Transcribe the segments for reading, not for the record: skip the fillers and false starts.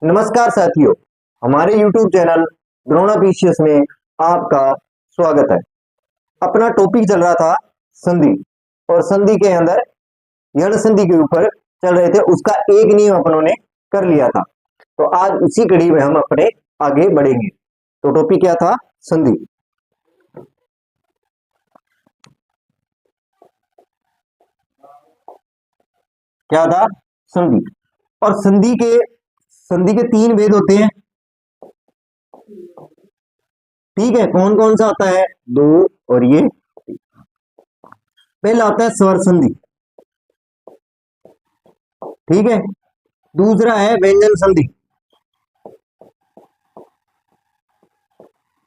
नमस्कार साथियों, हमारे YouTube चैनल द्रोणापीशियस में आपका स्वागत है। अपना टॉपिक चल रहा था संधि, और संधि के अंदर यण संधि के ऊपर चल रहे थे। उसका एक नियम अपनों ने कर लिया था, तो आज उसी कड़ी में हम अपने आगे बढ़ेंगे। तो टॉपिक क्या था? संधि। क्या था? संधि। और संधि के तीन भेद होते हैं, ठीक है। कौन कौन सा होता है? दो और ये। पहला होता है स्वर संधि, ठीक है। दूसरा है व्यंजन संधि,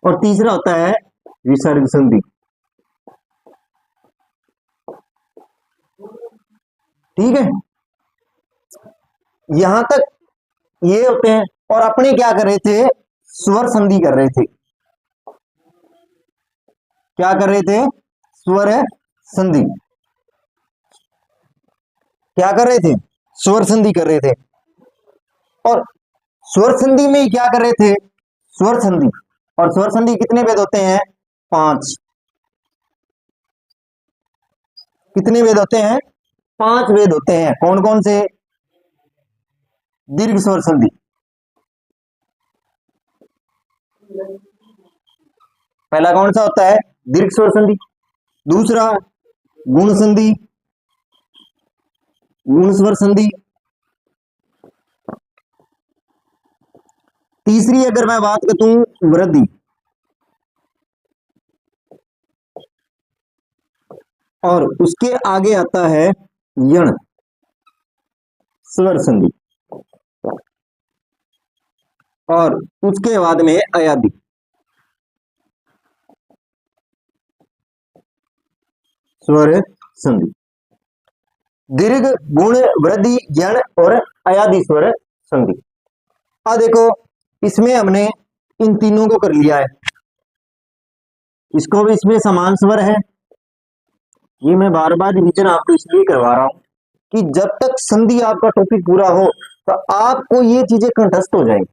और तीसरा होता है विसर्ग संधि, ठीक है। यहां तक ये होते हैं। और अपने क्या कर रहे थे? स्वर संधि कर रहे थे। क्या कर रहे थे? स्वर संधि। क्या कर रहे थे? स्वर संधि कर रहे थे। और स्वर संधि में क्या कर रहे थे? स्वर संधि। और स्वर संधि कितने भेद होते हैं? 5। कितने भेद होते हैं? 5 भेद होते हैं। कौन कौन से? दीर्घ स्वर संधि, पहला कौन सा होता है? दीर्घ स्वर संधि। दूसरा गुण संधि, गुण स्वर संधि। तीसरी अगर मैं बात करूं, वृद्धि। और उसके आगे आता है यण स्वर संधि, और उसके बाद में अयादि। स्वर संधि, दीर्घ, गुण, वृद्धि, यण और अयादि स्वर संधि। अब देखो, इसमें हमने इन तीनों को कर लिया है। इसको भी, इसमें समान स्वर है। ये मैं बार बार रिवीजन आपको इसलिए करवा रहा हूं कि जब तक संधि आपका टॉपिक पूरा हो तो आपको ये चीजें कंठस्थ हो जाएंगी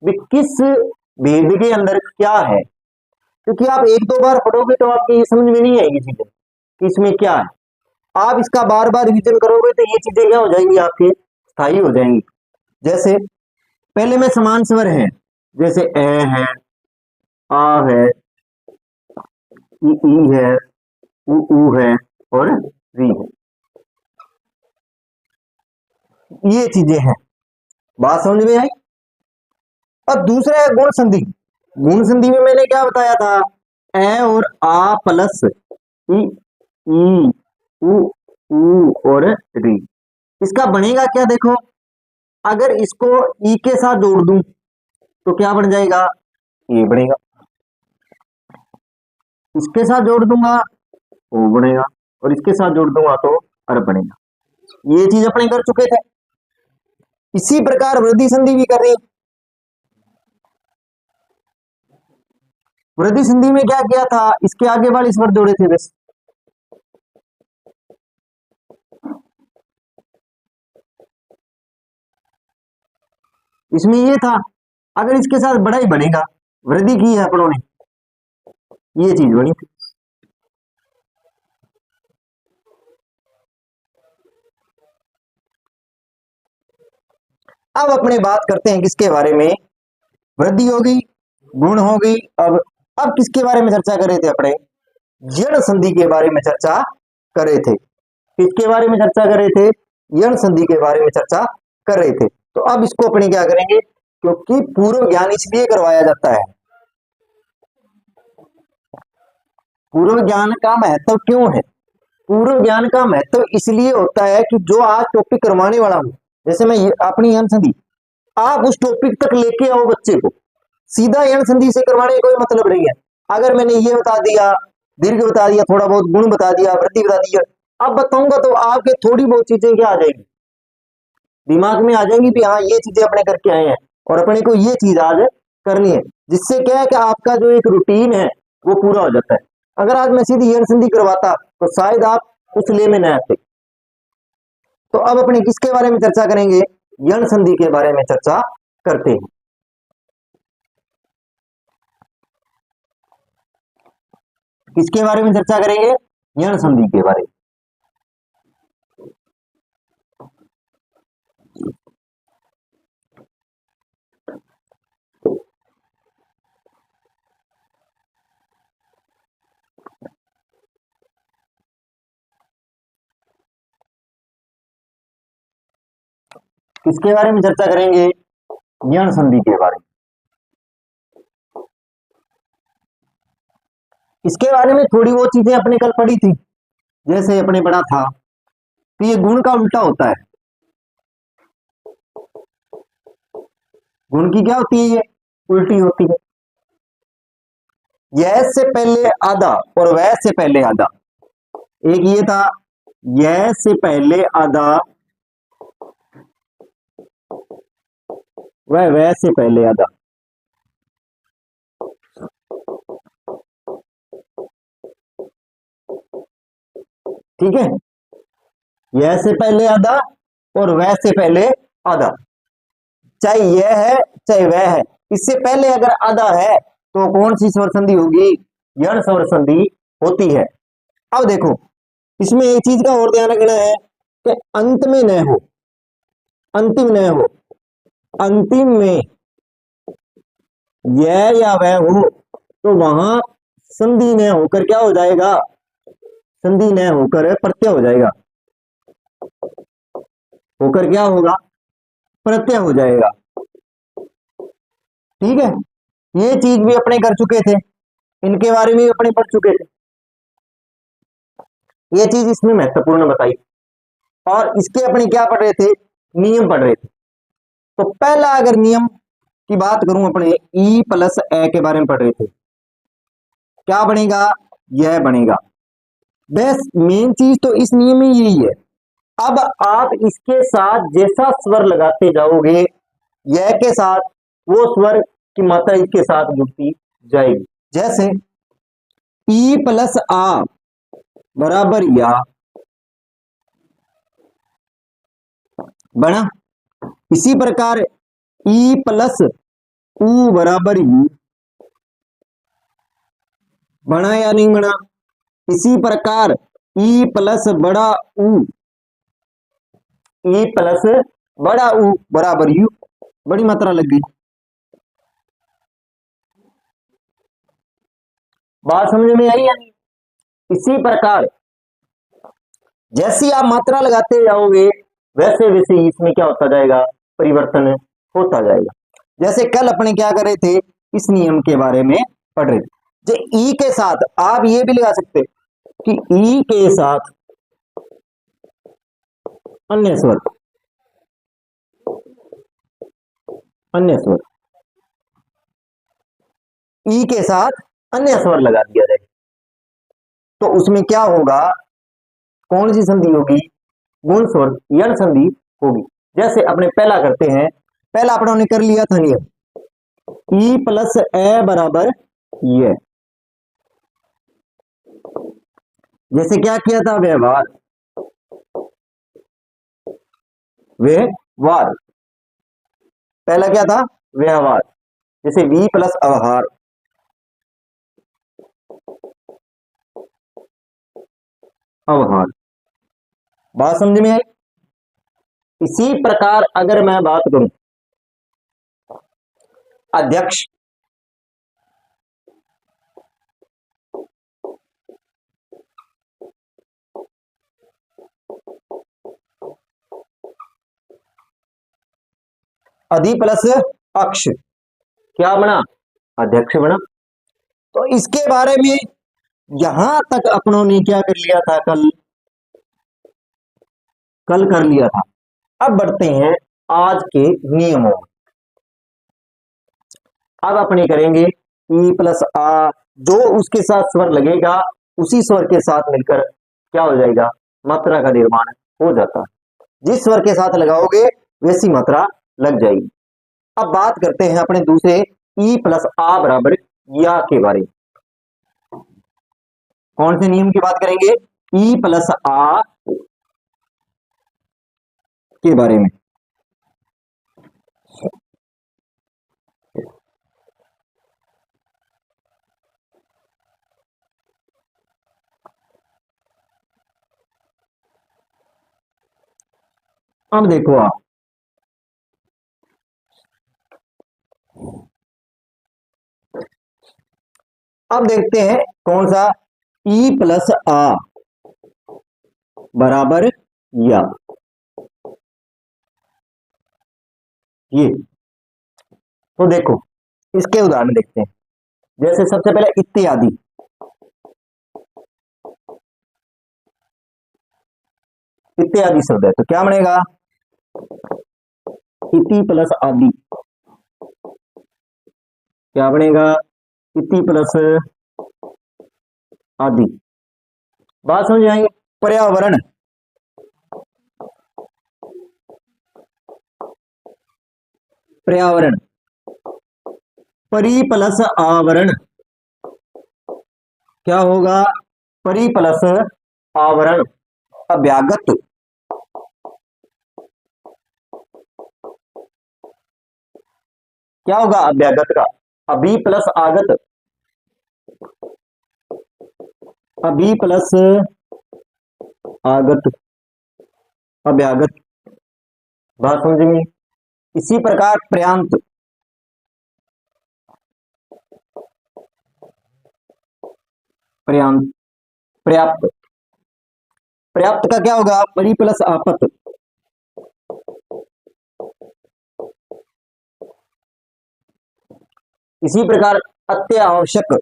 भी किस भेद के अंदर क्या है। क्योंकि आप एक दो बार पढ़ोगे तो आपको ये समझ में नहीं आएगी चीजें कि इसमें क्या है। आप इसका बार बार रिवीजन करोगे तो ये चीजें क्या हो जाएंगी? आपके स्थायी हो जाएंगी। जैसे पहले में समान स्वर है, जैसे ए है, आ है, ई है, ऊ है और री है। ये चीजें हैं। बात समझ में आई? अब दूसरा है गुण संधि। गुण संधि में मैंने क्या बताया था? ए और आ प्लस ई, ई, ऊ और री। इसका बनेगा क्या? देखो, अगर इसको ई के साथ जोड़ दूं तो क्या बन जाएगा? ये बनेगा। इसके साथ जोड़ दूंगा ओ बनेगा, और इसके साथ जोड़ दूंगा तो अर बनेगा। ये चीज अपने कर चुके थे। इसी प्रकार वृद्धि संधि भी कर रही। वृद्धि संधि में क्या किया था? इसके आगे वाले स्वर जोड़े थे बस। इसमें ये था, अगर इसके साथ बड़ा ही बनेगा, वृद्धि की है अपनों ने, ये चीज बनी थी। अब अपने बात करते हैं किसके बारे में? वृद्धि हो गई, गुण हो गई। अब किसके बारे में चर्चा कर रहे थे? अपने यण संधि के बारे में चर्चा कर रहे थे। किसके बारे में चर्चा कर रहे थे? यण संधि के बारे में चर्चा कर रहे थे। तो अब इसको अपने क्या करेंगे? क्योंकि पूर्व ज्ञान इसलिए करवाया जाता है। पूर्व ज्ञान का महत्व क्यों है? पूर्व ज्ञान का महत्व इसलिए होता है कि जो आज टॉपिक करवाने वाला हूं, जैसे मैं अपनी यण संधि, आप उस टॉपिक तक लेके आओ बच्चे को। सीधा यण संधि से करवाने का कोई मतलब नहीं है। अगर मैंने ये बता दिया, दीर्घ बता दिया, थोड़ा बहुत गुण बता दिया, वृद्धि बता दिया, अब बताऊंगा तो आपके थोड़ी बहुत चीजें क्या आ जाएंगी? दिमाग में आ जाएंगी भी हाँ ये चीजें अपने करके आए हैं और अपने को ये चीज आज करनी है। जिससे क्या है कि आपका जो एक रूटीन है वो पूरा हो जाता है। अगर आज मैं सीधी यण संधि करवाता तो शायद आप उस ले में न आते। तो अब अपने किसके बारे में चर्चा करेंगे? यण संधि के बारे में चर्चा करते हैं। किसके बारे में चर्चा करेंगे? यण संधि के बारे में। किसके बारे में चर्चा करेंगे? यण संधि के बारे में। इसके बारे में थोड़ी वो चीजें अपने कल पढ़ी थी, जैसे अपने पढ़ा था कि ये गुण का उल्टा होता है। गुण की क्या होती है? ये उल्टी होती है। यह से पहले आधा और वह से पहले आधा। एक ये था, यह से पहले आधा, वह से पहले आधा। ठीक है, यह से पहले आधा और वह से पहले आधा। चाहे यह है चाहे वह है, इससे पहले अगर आधा है तो कौन सी स्वर संधि होगी? यण स्वर संधि होती है। अब देखो, इसमें एक चीज का और ध्यान रखना है कि अंत में न हो, अंतिम न हो। अंतिम में यह या वह हो तो वहां संधि न होकर क्या हो जाएगा? संधि न होकर प्रत्यय हो जाएगा। होकर क्या होगा? प्रत्यय हो जाएगा। ठीक है, ये चीज भी अपने कर चुके थे, इनके बारे में अपने पढ़ चुके थे। ये चीज इसमें महत्वपूर्ण बताई। और इसके अपने क्या पढ़ रहे थे? नियम पढ़ रहे थे। तो पहला अगर नियम की बात करूं, अपने ई प्लस ए के बारे में पढ़ रहे थे। क्या बनेगा? यह बनेगा। बस मेन चीज तो इस नियम में यही है। अब आप इसके साथ जैसा स्वर लगाते जाओगे, यह के साथ वो स्वर की मात्रा इसके साथ जुड़ती जाएगी। जैसे ई प्लस आ बराबर या बना, इसी प्रकार ई प्लस ऊ बराबर यू बना या नहीं बना? इसी प्रकार ई प्लस बड़ा ऊ, ई प्लस बड़ा ऊ बराबर यू। बड़ी मात्रा लग गई। बात समझ में आई या नहीं? इसी प्रकार जैसी आप मात्रा लगाते जाओगे वैसे वैसे इसमें क्या होता जाएगा? परिवर्तन होता जाएगा। जैसे कल अपने क्या कर रहे थे? इस नियम के बारे में पढ़ रहे थे। जो ई के साथ आप ये भी लगा सकते कि ई के साथ अन्य स्वर, अन्य स्वर, ई के साथ अन्य स्वर लगा दिया जाए तो उसमें क्या होगा? कौन सी संधि होगी? गुण स्वर यण संधि होगी। जैसे अपने पहला करते हैं, पहला अपनों ने कर लिया था नियम, ई प्लस ए बराबर ये। जैसे क्या किया था? व्यवहार, व्यवहार। पहला क्या था? व्यवहार। जैसे वी प्लस अवहार, अवहार। बात समझ में आई? इसी प्रकार अगर मैं बात करूं अध्यक्ष, अधि प्लस अक्ष, क्या बना? अध्यक्ष बना। तो इसके बारे में यहां तक अपनों ने क्या कर लिया था? कल कर लिया था। अब बढ़ते हैं आज के नियमों। अब अपने करेंगे ई प्लस आ, जो उसके साथ स्वर लगेगा उसी स्वर के साथ मिलकर क्या हो जाएगा? मात्रा का निर्माण हो जाता है। जिस स्वर के साथ लगाओगे वैसी मात्रा लग जाएगी। अब बात करते हैं अपने दूसरे ई प्लस आ बराबर या के बारे में। कौन से नियम की बात करेंगे? ई प्लस आ के बारे में। अब देखो आप, अब देखते हैं कौन सा, ई प्लस आ बराबर या, ये। तो देखो इसके उदाहरण देखते हैं। जैसे सबसे पहले इत्यादि, इत्यादि शब्द है तो क्या बनेगा, इति प्लस आदि, क्या बनेगा, इति प्लस आदि। बात समझ आएंगे। पर्यावरण, पर्यावरण, परि प्लस आवरण, क्या होगा, परि प्लस आवरण। अभ्यागत, क्या होगा अभ्यागत का, अभी प्लस आगत, अभी प्लस आगत, अभ्यागत। बात समझेंगे। इसी प्रकार पर्यांत, पर्यांत, पर्याप्त, पर्याप्त का क्या होगा, परि प्लस आपत, इसी प्रकार अत्यावश्यक,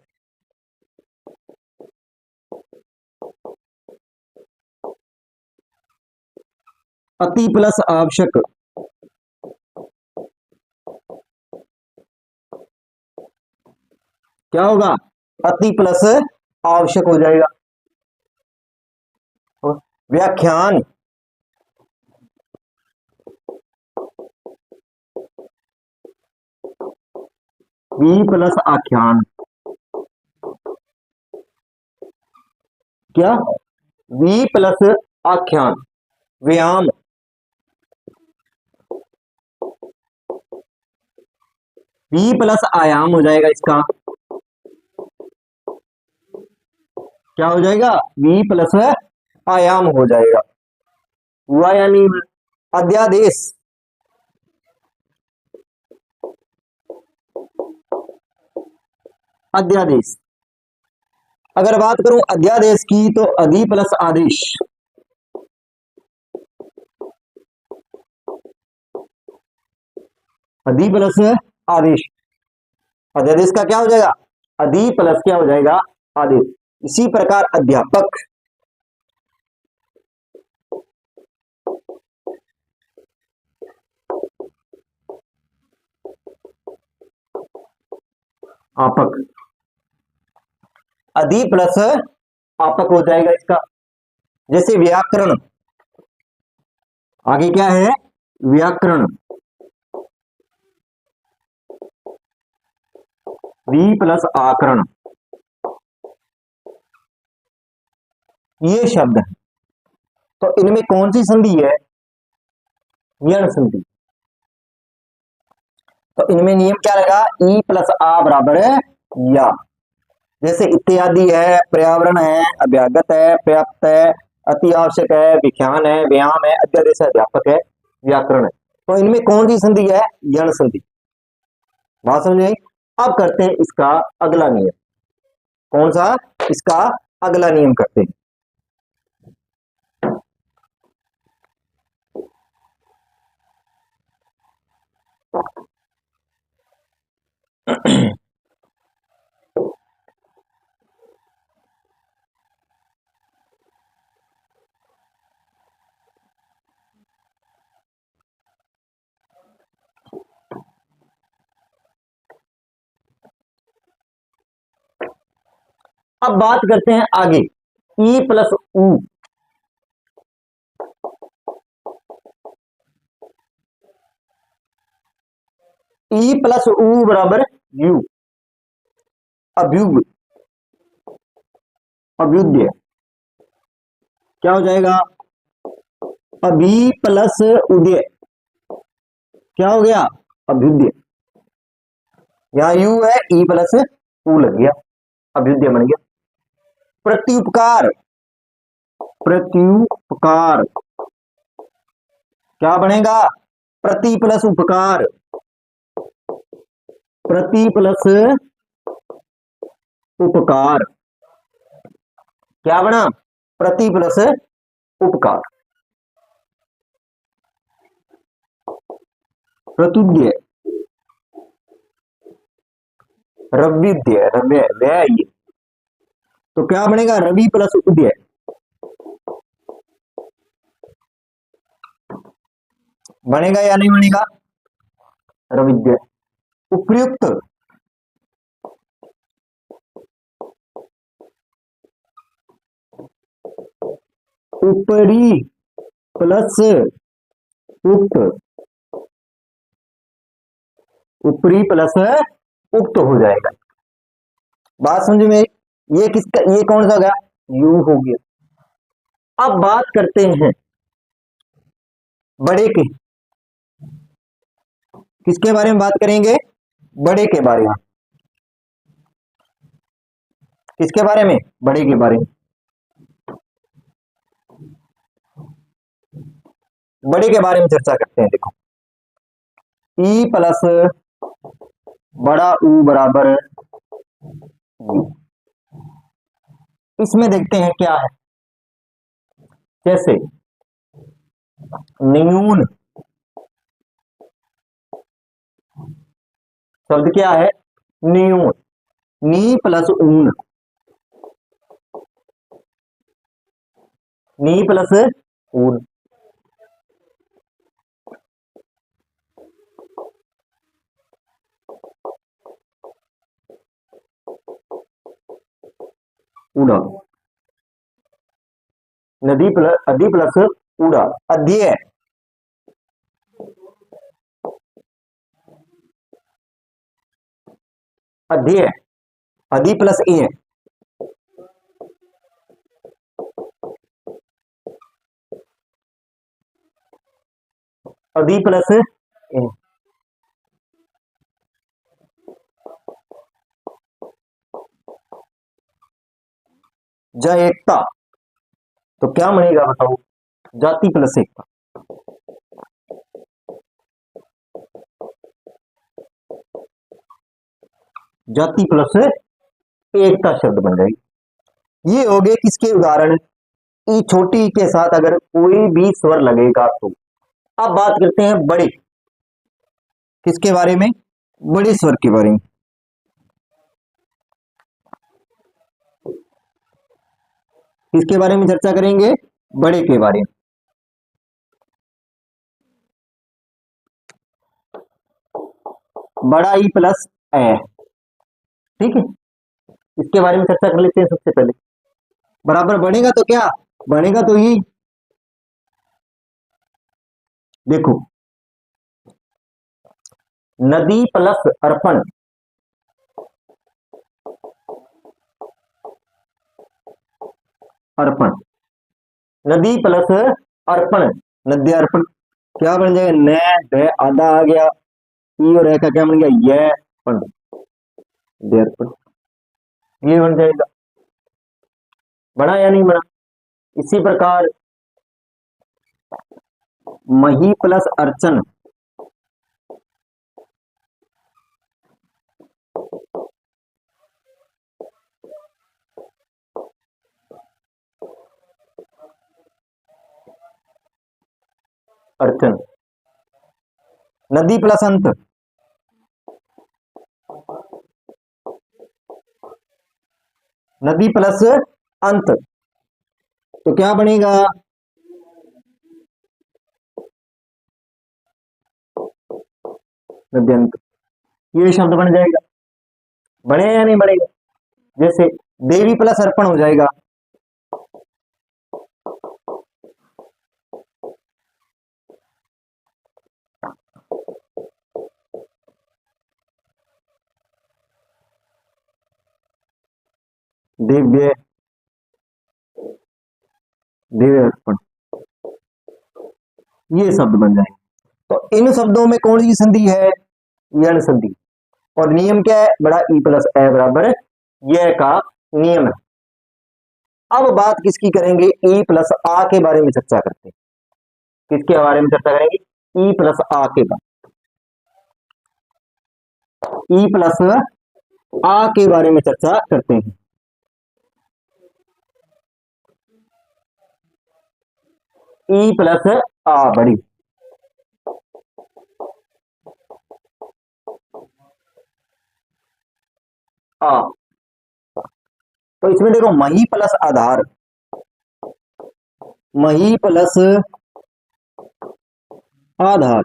अति प्लस आवश्यक, क्या होगा, अति प्लस आवश्यक हो जाएगा। व्याख्यान, वी प्लस आख्यान, क्या, वी प्लस आख्यान। व्यायाम, वी प्लस आयाम हो जाएगा इसका, क्या हो जाएगा, वी प्लस आयाम हो जाएगा। हुआ या नहीं हुआ? अध्यादेश, अध्यादेश, अगर बात करूं अध्यादेश की तो अधि प्लस आदेश, अधि प्लस आदेश। अध्यादेश का क्या हो जाएगा, अधि प्लस क्या हो जाएगा, आदेश। इसी प्रकार अध्यापक, आपक, अधि प्लस आपक हो जाएगा इसका। जैसे व्याकरण, आगे क्या है, व्याकरण, वी प्लस आकरण, ये शब्द है। तो इनमें कौन सी संधि है, यण संधि। तो इनमें नियम क्या लगा, ई प्लस आ बराबर है या। जैसे इत्यादि है, पर्यावरण है, अभ्यागत है, पर्याप्त है, अति आवश्यक है, विख्यान है, व्यायाम है, अध्यादेश है, अध्यापक है, व्याकरण है। तो इनमें कौन सी संधि है, यण संधि। बात समझे। अब करते हैं इसका अगला नियम, कौन सा, इसका अगला नियम करते हैं। अब बात करते हैं आगे, ई प्लस ऊ, ई प्लस ऊ बराबर यू, अभ्युग, अभ्युदय, क्या हो जाएगा, अभी प्लस उदय, क्या हो गया, अभ्युदय। यहां यू है, ई प्लस ऊ लग गया, अभ्युदय बन गया। प्रत्युपकार, प्रत्युपकार, क्या बनेगा? प्रति प्लस उपकार, प्रति प्लस उपकार, क्या बना? प्रति प्लस उपकार। प्रतुद्य, रव्युद्य, रव्य व्यय ये, तो क्या बनेगा? रवि प्लस उदय, बनेगा या नहीं बनेगा? रविद्य। उपयुक्त, उपरी प्लस उक्त, उपरी प्लस उक्त हो जाएगा। बात समझ में? ये किसका, ये कौन सा गया? यू हो गया। अब बात करते हैं बड़े के, किसके बारे में बात करेंगे? बड़े के बारे में। किसके बारे में? बड़े के बारे में। बड़े के बारे में चर्चा करते हैं। देखो, ई प्लस बड़ा ऊ बराबर यू। इसमें देखते हैं क्या है। जैसे न्यून, शब्द क्या है? न्यून, नी प्लस ऊन, नी प्लस ऊन, उड़ा, नदी प्लस अधि प्लस उड़ा, अध्यय, अध्यय, अधि प्लस ए, अधि प्लस ए, ज एकता, तो क्या बनेगा बताओ? जाति प्लस एकता, जाति प्लस एकता शब्द बन जाएगी। ये हो गए किसके उदाहरण? ई छोटी ई के साथ अगर कोई भी स्वर लगेगा तो। अब बात करते हैं बड़े, किसके बारे में? बड़े स्वर के बारे में। किसके बारे में चर्चा करेंगे? बड़े के बारे में। बड़ा ई प्लस ए, ठीक है, इसके बारे में चर्चा कर लेते हैं सबसे पहले। बराबर बनेगा तो क्या बनेगा? तो ये देखो, नदी प्लस अर्पण, अर्पण, नदी प्लस अर्पण, नद्यार्पण, क्या बन जाएगा? न द आधा आ गया, ई और ए का क्या बन गया? ये पण, दर्पण, ये बन जाएगा। बना या नहीं बना? इसी प्रकार मही प्लस अर्चन, अर्चन, नदी प्लस अंत, नदी प्लस अंत, तो क्या बनेगा? नद्यंत, ये शब्द बन जाएगा। बने या नहीं बनेगा? जैसे देवी प्लस अर्पण हो जाएगा, दिव्य, दिव्य अर्पण, ये शब्द बन जाएंगे। तो इन शब्दों में कौन सी संधि है? यण संधि। और नियम क्या है? बड़ा ई प्लस ए बराबर यह का नियम है। अब बात किसकी करेंगे? ई प्लस आ के बारे में चर्चा करते हैं। किसके बारे में चर्चा करेंगे? ई प्लस आ के बारे, ई प्लस आ के बारे में चर्चा करते हैं। ई प्लस आ बड़ी, आ, तो इसमें देखो मही प्लस आधार, मही प्लस आधार,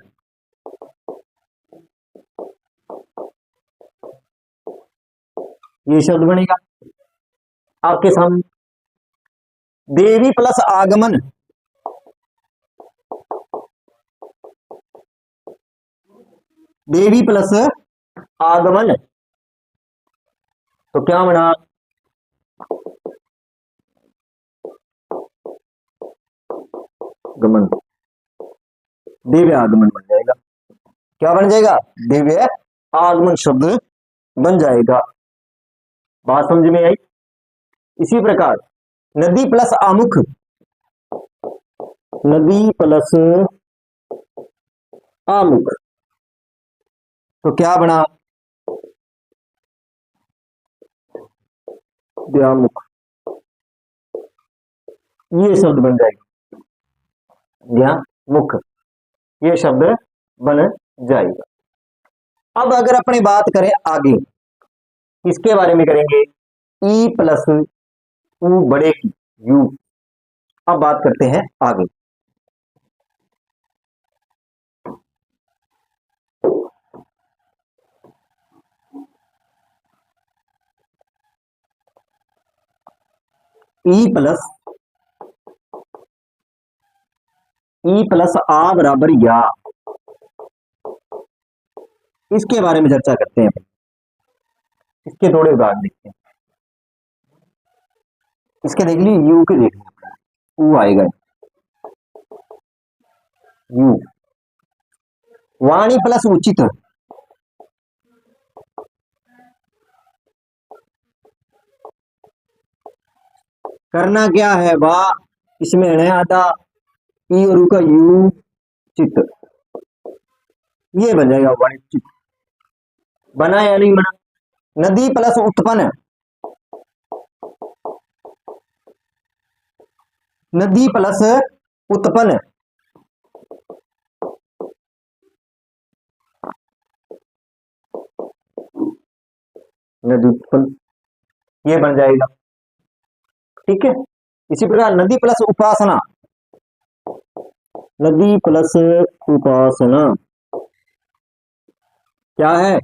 ये शब्द बनेगा आपके सामने। देवी प्लस आगमन, देवी प्लस आगमन, तो क्या बना? गमन, दिव्य आगमन बन जाएगा। क्या बन जाएगा? दिव्य आगमन शब्द बन जाएगा। बात समझ में आई? इसी प्रकार नदी प्लस आमुख, नदी प्लस आमुख, तो क्या बना? व्यामुख, ये शब्द बन जाएगा। व्यामुख, ये शब्द बन जाएगा। अब अगर अपनी बात करें आगे, किसके बारे में करेंगे? ई प्लस उ बड़े की यू। अब बात करते हैं आगे। ई प्लस आ बराबर या, इसके बारे में चर्चा करते हैं। इसके थोड़े उदाहरण देखते हैं। इसके देख ली, यू के देख ली, ऊ आएगा यू। वाणी प्लस उचित, करना क्या है वाह, इसमें है आधा ई और ऊ का यू चित, ये बन जाएगा वाणिचित। बना या नहीं बना? नदी प्लस उत्पन्न, नदी प्लस उत्पन्न, नदी उत्पन्न, ये बन जाएगा। ठीक है। इसी प्रकार नदी प्लस उपासना, नदी प्लस उपासना क्या है?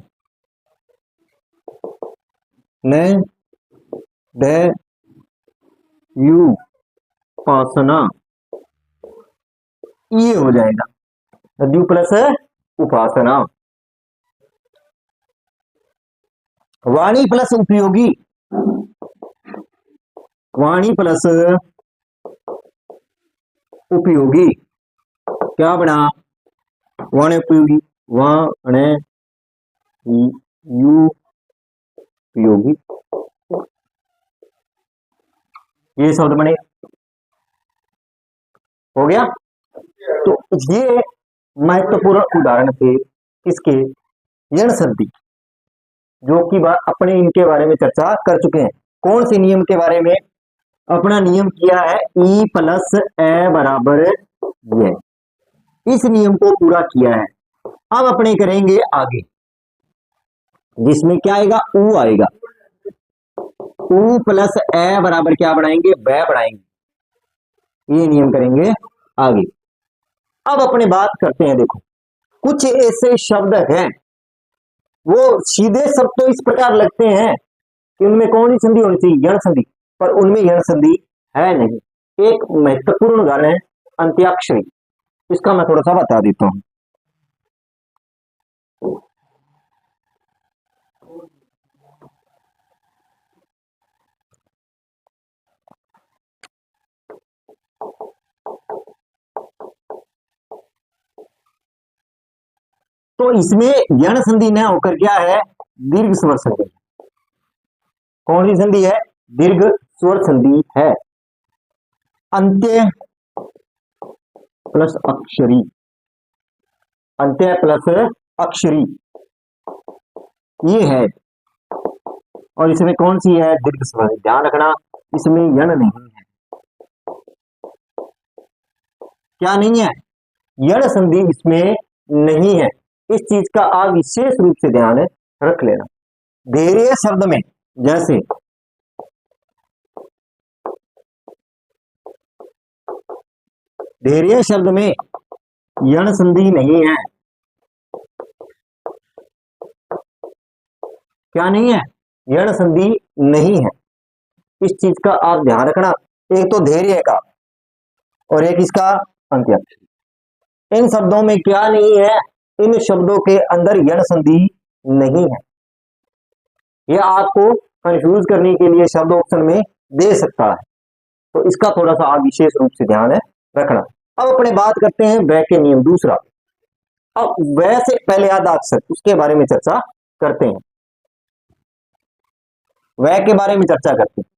न द यू उपासना, ये हो जाएगा नदी प्लस उपासना। वाणी प्लस उपयोगी, वाणी प्लस उपयोगी, क्या बना? वाणी उपयोगी, वाणे यू उपयोगी, ये शब्द बने। हो गया। तो ये महत्वपूर्ण उदाहरण थे किसके? यण संधि, जो कि अपने इनके बारे में चर्चा कर चुके हैं। कौन से नियम के बारे में अपना नियम किया है? ई प्लस ए बराबर ये, इस नियम को पूरा किया है। अब अपने करेंगे आगे, जिसमें क्या आएगा? ऊ आएगा। ऊ प्लस ए बराबर क्या बनाएंगे? ब बनाएंगे। ये नियम करेंगे आगे। अब अपने बात करते हैं। देखो, कुछ ऐसे शब्द हैं, वो सीधे शब्द तो इस प्रकार लगते हैं कि उनमें कौन सी संधि होनी चाहिए? यण संधि, पर उनमें यण संधि है नहीं। एक महत्वपूर्ण उदाहरण है अंत्याक्षरी, इसका मैं थोड़ा सा बता देता हूं। तो इसमें यण संधि न होकर क्या है? दीर्घ स्वर संधि। कौन सी संधि है? दीर्घ स्वर संधि है। अंत्य प्लस अक्षरी, अंत्य प्लस अक्षरी, ये है। और इसमें कौन सी है? दीर्घ स्वर। ध्यान रखना इसमें यण नहीं है। क्या नहीं है? यण संधि इसमें नहीं है। इस चीज का आप विशेष रूप से ध्यान रख लेना। धैर्य शब्द में जैसे धैर्य शब्द में यण संधि नहीं है। क्या नहीं है? यण संधि नहीं है। इस चीज का आप ध्यान रखना। एक तो धैर्य का और एक इसका अंत्याक्षरी। इन शब्दों में क्या नहीं है? इन शब्दों के अंदर यण संधि नहीं है। यह आपको कंफ्यूज करने के लिए शब्द ऑप्शन में दे सकता है, तो इसका थोड़ा सा आप विशेष रूप से ध्यान रखना। अब अपने बात करते हैं वह के नियम दूसरा। अब वह से पहले आधा अक्षर, उसके बारे में चर्चा करते हैं। वह के बारे में चर्चा करते हैं।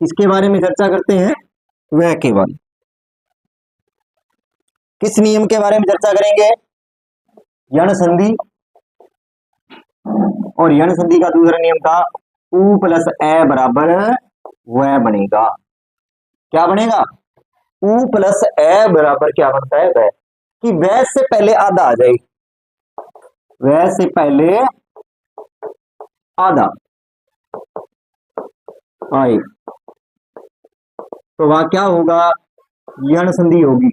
किसके बारे में चर्चा करते हैं? वह के बारे में। किस नियम के बारे में चर्चा करेंगे? यण संधि। और यण संधि का दूसरा नियम था उ प्लस ए बराबर वह बनेगा। क्या बनेगा? उ प्लस ए बराबर क्या बनता है? वह। कि वह से पहले आधा आ जाए। वह से पहले आधा आए तो वह क्या होगा? यण संधि होगी।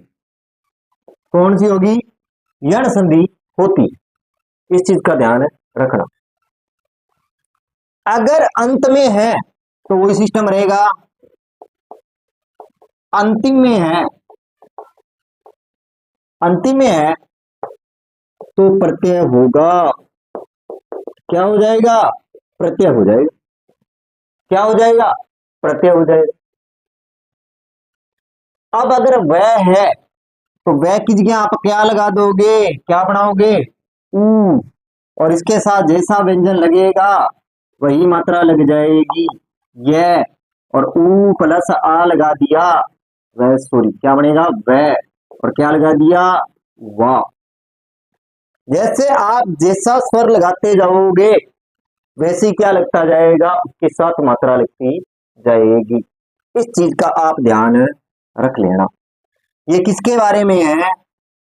कौन सी होगी? यण संधि होती। इस चीज का ध्यान रखना। अगर अंत में है तो वही सिस्टम रहेगा। अंतिम में है, अंतिम में है तो प्रत्यय होगा। क्या हो जाएगा? प्रत्यय हो जाएगा। क्या हो जाएगा? प्रत्यय हो जाएगा। अब अगर वह है तो वह की जगह आप क्या लगा दोगे? क्या बनाओगे? ऊ। और इसके साथ जैसा व्यंजन लगेगा वही मात्रा लग जाएगी। यह। और ऊ प्लस आ लगा दिया, वह सॉरी क्या बनेगा? वह। और क्या लगा दिया? वाह। जैसे आप जैसा स्वर लगाते जाओगे वैसे ही क्या लगता जाएगा? उसके साथ मात्रा लगती जाएगी। इस चीज का आप ध्यान रख लेना। ये किसके बारे में है?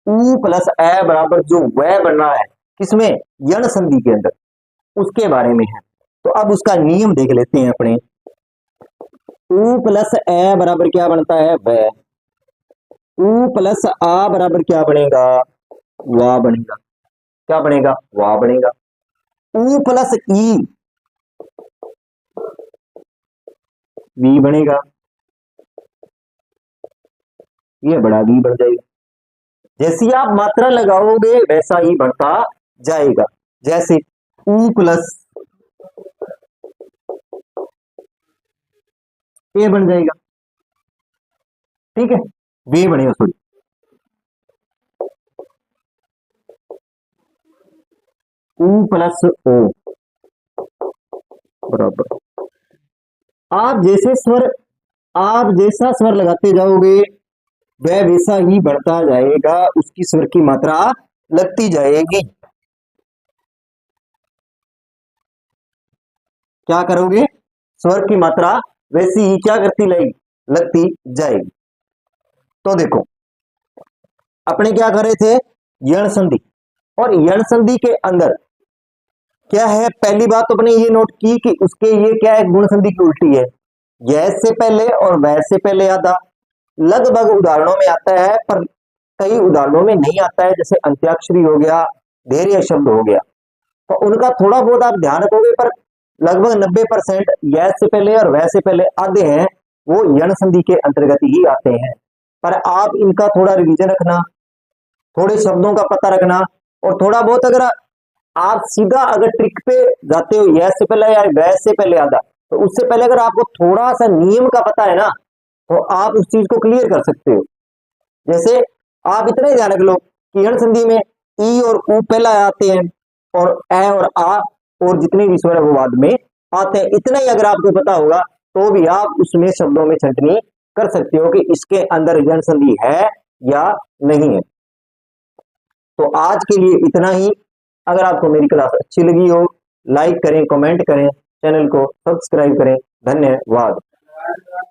उ प्लस ए बराबर जो वह बन रहा है किसमें? यण संधि के अंदर, उसके बारे में है। तो अब उसका नियम देख लेते हैं अपने। उ प्लस ए बराबर क्या बनता है? वह। उ प्लस आ बराबर क्या बनेगा? वाह बनेगा। क्या बनेगा? वाह बनेगा। उ प्लस ई बी बनेगा। ये बड़ा बी बन जाएगा। जैसी आप मात्रा लगाओगे वैसा ही बढ़ता जाएगा। जैसे उ प्लस ए बन जाएगा। ठीक है, वे बनेगा सॉरी। उ प्लस ओ बराबर आप जैसा स्वर लगाते जाओगे वह वैसा ही बढ़ता जाएगा। उसकी स्वर की मात्रा लगती जाएगी। क्या करोगे? स्वर की मात्रा वैसी ही क्या करती लगती जाएगी। तो देखो अपने क्या कर रहे थे? यण संधि। और यण संधि के अंदर क्या है? पहली बात तो अपने ये नोट की कि उसके ये क्या है? गुण संधि की उल्टी है। यह से पहले और वह से पहले आधा लगभग उदाहरणों में आता है, पर कई उदाहरणों में नहीं आता है। जैसे अंत्याक्षरी हो गया, धैर्य शब्द हो गया, तो उनका थोड़ा बहुत आप ध्यान रखोगे, पर लगभग 90% यह से पहले और वह से पहले आते हैं वो यण संधि के अंतर्गत ही आते हैं। पर आप इनका थोड़ा रिवीजन रखना, थोड़े शब्दों का पता रखना, और थोड़ा बहुत अगर आप सीधा अगर ट्रिक पे जाते हो यह से पहले या वह से पहले आधा, तो उससे पहले अगर आपको थोड़ा सा नियम का पता है ना तो आप उस चीज को क्लियर कर सकते हो। जैसे आप इतने ध्यान रख लो कि यण संधि में ई और उ पहला आते हैं और ए और आ और जितने भी स्वर है वो बाद में आते हैं, इतना ही अगर आपको पता होगा तो भी आप उसमें शब्दों में छंटनी कर सकते हो कि इसके अंदर जन संधि है या नहीं है। तो आज के लिए इतना ही। अगर आपको मेरी क्लास अच्छी लगी हो, लाइक करें, कमेंट करें, चैनल को सब्सक्राइब करें। धन्यवाद।